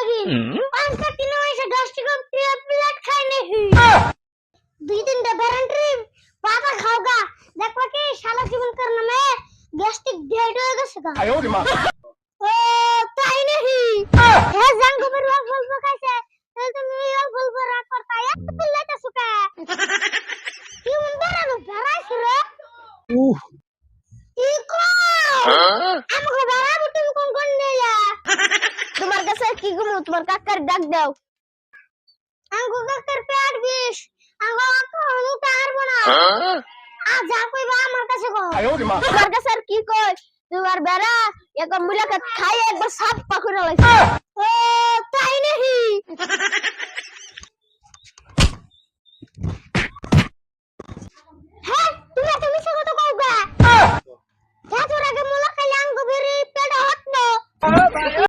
নাকি 5 দিন হইছে গ্যাস্ট্রিক প্লেট খাই নাকি 2-3টা ব্যারেন্ট্রি পাতা খাওগা দেখবা কি শালা জীবন কর নামে গ্যাস্ট্রিক ডেড হয়ে গেছে গা ও তাই নাকি হে জাঙ্গুবের অল্প খাইছে তাহলে তুমি অল্প রাগ করতা এত পিল্লাতে সুকা কি মন্দারানো ভরাইছ রে ইকো আমাকে বাড়াবো তুমি কোন কোন নিয়া তোমার কাছে কি গুলো তোমার কাকার ডাক দাও আঙ্গো কাকার পেট বিষ আঙ্গো কাকা হলু পারবো না যা কইবা আমার কাছে কও তোমার কাছে আর কি কই তোমার বেড়া এক মুলাকাত খাই একবার সাপ পাখি